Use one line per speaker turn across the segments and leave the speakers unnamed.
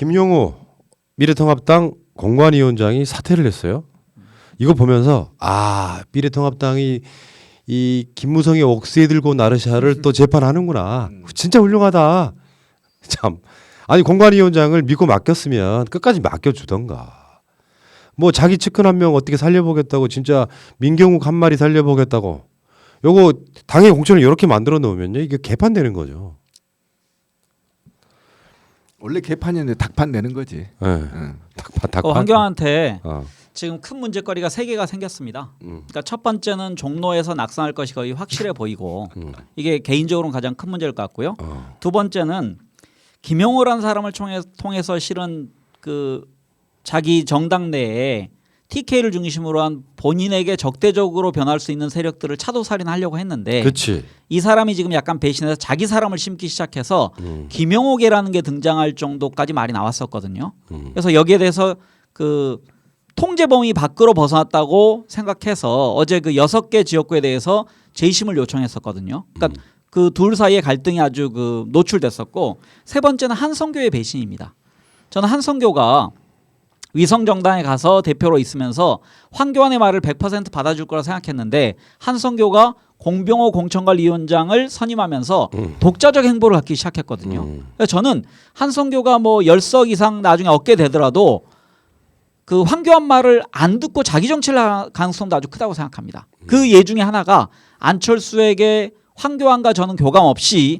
김용호 미래통합당 공관위원장이 사퇴를 했어요. 이거 보면서 미래통합당이 이 김무성의 옥새 들고 나르샤를 또 재판하는구나. 진짜 훌륭하다. 참. 아니 공관위원장을 믿고 맡겼으면 끝까지 맡겨주던가. 뭐 자기 측근 한 명 어떻게 살려보겠다고 진짜 민경욱 한 마리 살려보겠다고. 요거 당의 공천을 이렇게 만들어 놓으면요 이게 개판되는 거죠.
원래 개판이었는데 닭판 내는 거지.
네. 닭판.
황교안한테 지금 큰 문제거리가 3개가 생겼습니다. 그러니까 첫 번째는 종로에서 낙선할 것이 거의 확실해 보이고 이게 개인적으로는 가장 큰 문제일 것 같고요. 두 번째는 김용호라는 사람을 통해서 실은 그 자기 정당 내에 TK를 중심으로 한 본인에게 적대적으로 변할 수 있는 세력들을 차도살인하려고 했는데
그치.
이 사람이 지금 약간 배신해서 자기 사람을 심기 시작해서 김용호계라는 게 등장할 정도까지 말이 나왔었거든요. 그래서 여기에 대해서 그 통제 범위 밖으로 벗어났다고 생각해서 어제 그 6개 지역구에 대해서 재심을 요청했었거든요. 그러니까 그 둘 사이의 갈등이 아주 그 노출됐었고 세 번째는 한성교의 배신입니다. 저는 한성교가 위성정당에 가서 대표로 있으면서 황교안의 말을 100% 받아줄 거라 생각했는데 한성교가 공병호 공천관리위원장을 선임하면서 독자적 행보를 갖기 시작했거든요. 그래서 저는 한성교가 뭐 10석 이상 나중에 얻게 되더라도 그 황교안 말을 안 듣고 자기 정치를 할 가능성도 아주 크다고 생각합니다. 그 예 중에 하나가 안철수에게 황교안과 저는 교감 없이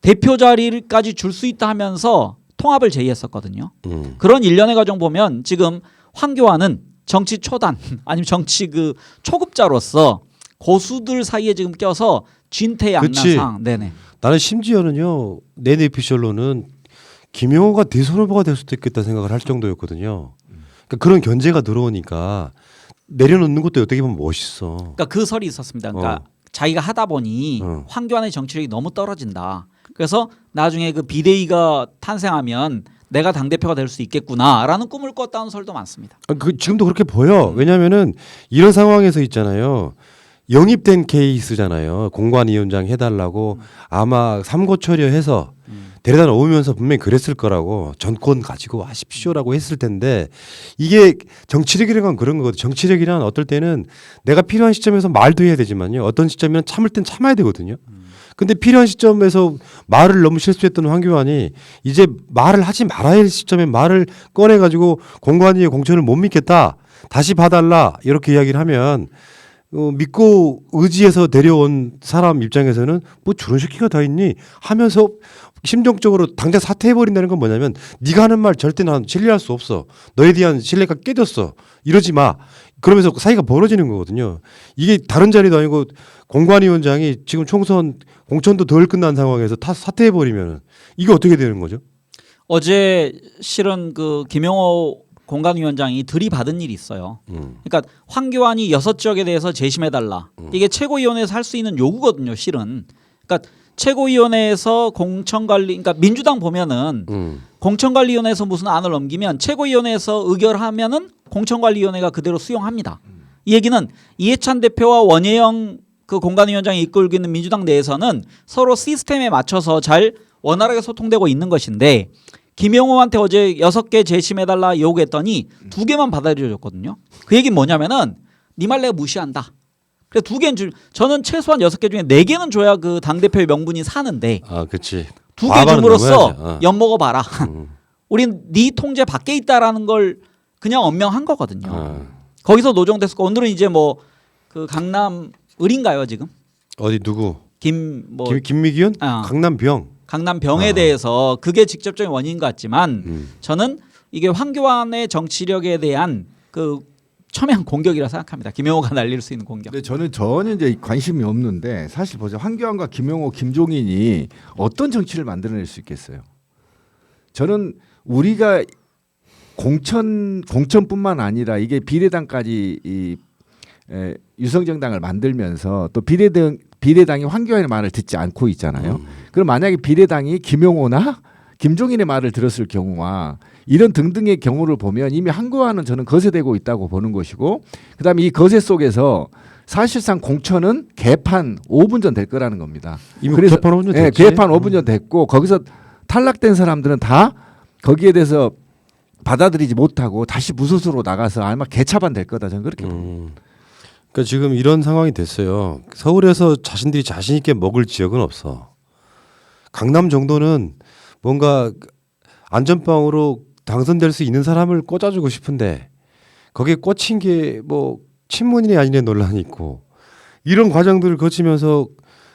대표 자리까지 줄 수 있다 하면서 통합을 제의했었거든요. 그런 일련의 과정 보면 지금 황교안은 정치 초단 아니면 정치 그 초급자로서 고수들 사이에 지금 껴서 진퇴양난상. 네네.
나는 심지어는요 내 뇌피셜로는 김용호가 대선 후보가 될 수도 있겠다 생각을 할 정도였거든요. 그러니까 그런 견제가 들어오니까 내려놓는 것도 어떻게 보면 멋있어.
그러니까 그 설이 있었습니다. 그러니까 자기가 하다 보니 황교안의 정치력이 너무 떨어진다. 그래서 나중에 그 비대위가 탄생하면 내가 당대표가 될 수 있겠구나라는 꿈을 꿨다는 설도 많습니다.
지금도 그렇게 보여. 왜냐하면은 이런 상황에서 있잖아요. 영입된 케이스잖아요. 공관위원장 해달라고 아마 삼고처리해서 데려다 놓으면서 분명히 그랬을 거라고 전권 가지고 하십시오라고 했을 텐데 이게 정치력이라는 건 그런 거거든요. 정치력이란 어떨 때는 내가 필요한 시점에서 말도 해야 되지만요. 어떤 시점에는 참을 땐 참아야 되거든요. 근데 필요한 시점에서 말을 너무 실수했던 황교안이 이제 말을 하지 말아야 할 시점에 말을 꺼내가지고 공관위의 공천을 못 믿겠다. 다시 봐달라. 이렇게 이야기를 하면 믿고 의지해서 데려온 사람 입장에서는 뭐 저런 새끼가 다 있니 하면서 심정적으로 당장 사퇴해버린다는 건 뭐냐면 네가 하는 말 절대 난 신뢰할 수 없어. 너에 대한 신뢰가 깨졌어. 이러지 마. 그러면서 사이가 벌어지는 거거든요. 이게 다른 자리도 아니고 공관위원장이 지금 총선 공천도 덜 끝난 상황에서 다 사퇴해버리면 이게 어떻게 되는 거죠?
어제 실은 그 김용호 공관위원장이 들이받은 일이 있어요. 그러니까 황교안이 6지역에 대해서 재심해달라. 이게 최고위원회에서 할 수 있는 요구거든요. 실은. 그러니까 최고위원회에서 공천관리, 그러니까 민주당 보면은 공천관리위원회에서 무슨 안을 넘기면 최고위원회에서 의결하면은 공천관리위원회가 그대로 수용합니다. 이 얘기는 이해찬 대표와 원혜영 그 공관위원장이 이끌고 있는 민주당 내에서는 서로 시스템에 맞춰서 잘 원활하게 소통되고 있는 것인데 김용호한테 어제 6개 재심해달라 요구했더니 2개만 받아들여줬거든요. 그 얘기는 뭐냐면은 네 말 내가 무시한다. 그래서 2개는 저는 최소한 6개 중에 4개는 줘야 그 당대표의 명분이 사는데
그렇지.
2개 줌으로써 엿먹어봐라. 우린 네 통제 밖에 있다라는 걸 그냥 언명한 거거든요. 거기서 노정됐었고 오늘은 이제 뭐 그 강남 을인가요 지금?
어디 누구?
김미기현? 강남병에 대해서 그게 직접적인 원인인 것 같지만 저는 이게 황교안의 정치력에 대한 그 첨예한 공격이라 생각합니다. 김용호가 날릴 수 있는 공격.
근데 저는 전혀 이제 관심이 없는데 사실 보세요. 황교안과 김용호, 김종인이 어떤 정치를 만들어낼 수 있겠어요? 저는 우리가 공천뿐만 아니라 이게 비례당까지 유성정당을 만들면서 또 비례당이 황교안의 말을 듣지 않고 있잖아요. 그럼 만약에 비례당이 김용호나 김종인의 말을 들었을 경우와 이런 등등의 경우를 보면 이미 황교안은 저는 거세되고 있다고 보는 것이고 그다음에 이 거세 속에서 사실상 공천은 개판 5분 전 될 거라는 겁니다.
이미 그래서 개판 5분 전 됐지.
개판 5분 전 됐고 거기서 탈락된 사람들은 다 거기에 대해서 받아들이지 못하고 다시 무소수로 나가서 아마 개차반 될 거다 저는 그렇게 봅니다.
그러니까 지금 이런 상황이 됐어요. 서울에서 자신들이 자신 있게 먹을 지역은 없어. 강남 정도는 뭔가 안전빵으로 당선될 수 있는 사람을 꽂아주고 싶은데 거기에 꽂힌 게 뭐 친문이냐 아니냐 논란이 있고 이런 과정들을 거치면서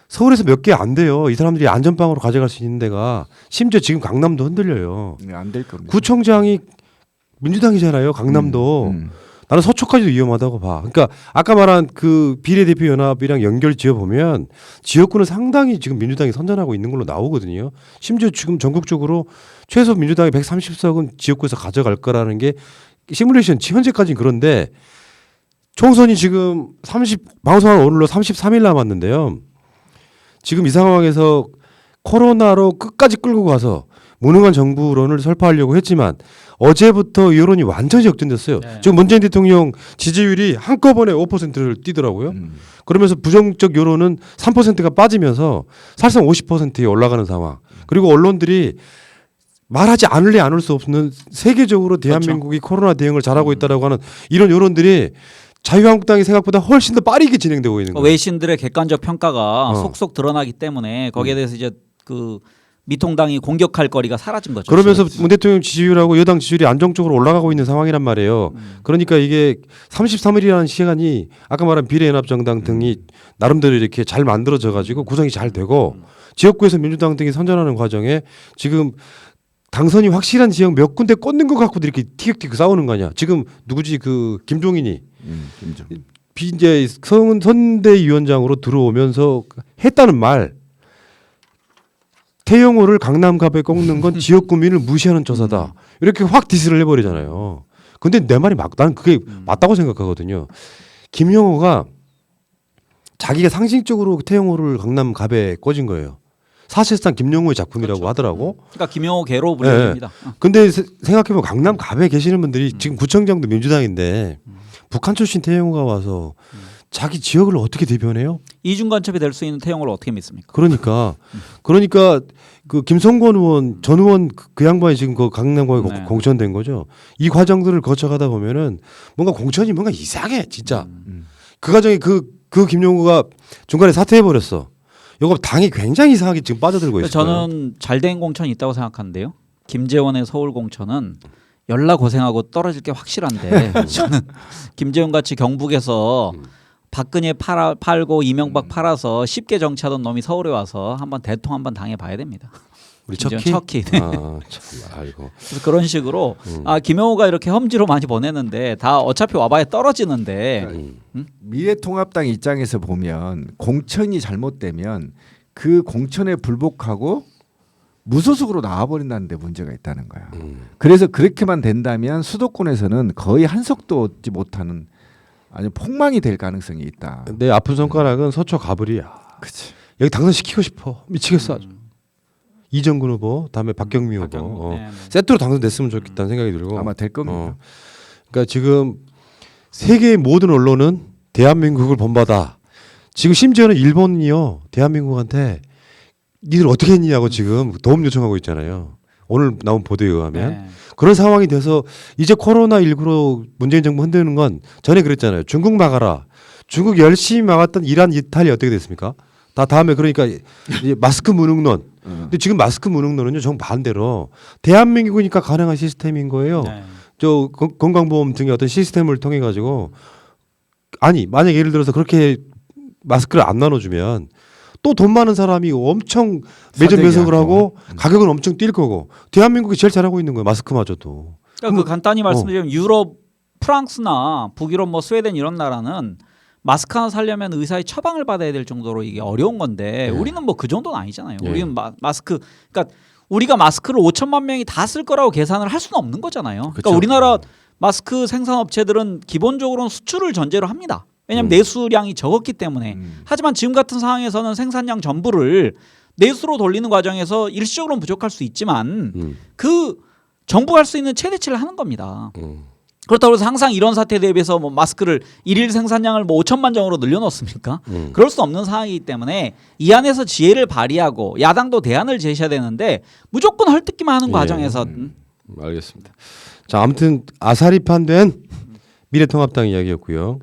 서울에서 몇 개 안 돼요. 이 사람들이 안전빵으로 가져갈 수 있는 데가 심지어 지금 강남도 흔들려요.
안 될 겁니다.
구청장이 민주당이잖아요. 강남도. 나는 서초까지도 위험하다고 봐. 그러니까 아까 말한 그 비례대표 연합이랑 연결 지어 보면 지역구는 상당히 지금 민주당이 선전하고 있는 걸로 나오거든요. 심지어 지금 전국적으로 최소 민주당이 130석은 지역구에서 가져갈 거라는 게 시뮬레이션 현재까지는 그런데 총선이 지금 방송한 오늘로 33일 남았는데요. 지금 이 상황에서 코로나로 끝까지 끌고 가서 무능한 정부론을 설파하려고 했지만 어제부터 여론이 완전히 역전됐어요.
네.
지금 문재인 대통령 지지율이 한꺼번에 5%를 뛰더라고요. 그러면서 부정적 여론은 3%가 빠지면서 사실상 50%에 올라가는 상황. 그리고 언론들이 말하지 않을래 않을 수 없는 세계적으로 대한민국이 코로나 대응을 잘하고 있다라고 하는 이런 여론들이 자유한국당이 생각보다 훨씬 더 빠르게 진행되고 있는 거예요.
외신들의 객관적 평가가 속속 드러나기 때문에 거기에 대해서 이제 그 미통당이 공격할 거리가 사라진 거죠.
그러면서 문 대통령 지지율하고 여당 지지율이 안정적으로 올라가고 있는 상황이란 말이에요. 그러니까 이게 33일이라는 시간이 아까 말한 비례연합정당 등이 나름대로 이렇게 잘 만들어져 가지고 구성이 잘 되고 지역구에서 민주당 등이 선전하는 과정에 지금 당선이 확실한 지역 몇 군데 꽂는 것 갖고도 이렇게 티격태격 싸우는 거 아니야. 지금 누구지 그 김종인이 이제 선대위원장으로 들어오면서 했다는 말. 태영호를 강남갑에 꺾는 건 지역 구민을 무시하는 조사다. 이렇게 확 디스를 해버리잖아요. 근데 내 말이 나는 그게 맞다고 생각하거든요. 김영호가 자기가 상징적으로 태영호를 강남갑에 꽂은 거예요. 사실상 김영호의 작품이라고
그렇죠.
하더라고.
그러니까 김영호계로 불립니다.
근데 생각해보면 강남갑에 계시는 분들이 지금 구청장도 민주당인데 북한 출신 태영호가 와서 자기 지역을 어떻게 대변해요?
이중 간첩이 될 수 있는 태영호를 어떻게 믿습니까?
그러니까 그 김성권 의원 전 의원 그 양반이 지금 그 강남과에
네.
공천된 거죠. 이 과정들을 거쳐가다 보면은 뭔가 공천이 뭔가 이상해 진짜. 그 과정에 그 김용구가 중간에 사퇴해 버렸어. 이거 당이 굉장히 이상하게 지금 빠져들고 있어요.
저는 잘된 공천이 있다고 생각하는데요. 김재원의 서울 공천은 열나 고생하고 떨어질 게 확실한데 저는 김재원 같이 경북에서 박근혜 팔고 이명박 팔아서 쉽게 정치하던 놈이 서울에 와서 한번 대통 한번 당해봐야 됩니다.
우리
김재원
척키.
척키.
아, 참, 아이고.
그래서 그런 식으로 김영호가 이렇게 험지로 많이 보내는데 다 어차피 와봐야 떨어지는데
미래통합당 입장에서 보면 공천이 잘못되면 그 공천에 불복하고 무소속으로 나와버린다는 데 문제가 있다는 거야. 그래서 그렇게만 된다면 수도권에서는 거의 한석도 얻지 못하는 아니 폭망이 될 가능성이 있다.
내 아픈 손가락은 서초 가불이야.
그치.
여기 당선시키고 싶어. 미치겠어 아주. 이정근 후보, 다음에 박경미 후보.
네.
세트로 당선됐으면 좋겠다는 생각이 들고.
아마 될 겁니다.
그러니까 지금 세계의 모든 언론은 대한민국을 본받아. 지금 심지어는 일본이요. 대한민국한테 니들 어떻게 했냐고 지금 도움 요청하고 있잖아요. 오늘 나온 보도에 의하면.
네.
그런 상황이 돼서 이제 코로나19로 문재인 정부 흔드는 건 전에 그랬잖아요. 중국 막아라. 중국 열심히 막았던 이란, 이탈리 어떻게 됐습니까? 다 다음에 그러니까 이제 마스크 무능론. 근데 지금 마스크 무능론은요 정반대로 대한민국이니까 가능한 시스템인 거예요.
네.
저 건강보험 등의 어떤 시스템을 통해 가지고 아니 만약 예를 들어서 그렇게 마스크를 안 나눠주면 또 돈 많은 사람이 엄청 매점 매석을 하고 가격은 엄청 뛸 거고 대한민국이 제일 잘하고 있는 거예요 마스크마저도.
그러니까 그 간단히 말씀드리면 유럽, 프랑스나 북유럽, 뭐 스웨덴 이런 나라는 마스크 하나 사려면 의사의 처방을 받아야 될 정도로 이게 어려운 건데 우리는 뭐 그 정도는 아니잖아요. 우리는 마스크 그러니까 우리가 마스크를 5천만 명이 다 쓸 거라고 계산을 할 수는 없는 거잖아요. 그러니까
그쵸.
우리나라 마스크 생산 업체들은 기본적으로는 수출을 전제로 합니다. 왜냐하면 내수량이 적었기 때문에. 하지만 지금 같은 상황에서는 생산량 전부를 내수로 돌리는 과정에서 일시적으로는 부족할 수 있지만 그 정부가 할 수 있는 최대치를 하는 겁니다. 그렇다고 해서 항상 이런 사태에 대비해서 뭐 마스크를 일일 생산량을 뭐 5천만 정으로 늘려놓습니까? 그럴 수 없는 상황이기 때문에 이 안에서 지혜를 발휘하고 야당도 대안을 제시해야 되는데 무조건 헐뜯기만 하는 과정에서
알겠습니다. 자, 아무튼 아사리판 된 미래통합당 이야기였고요.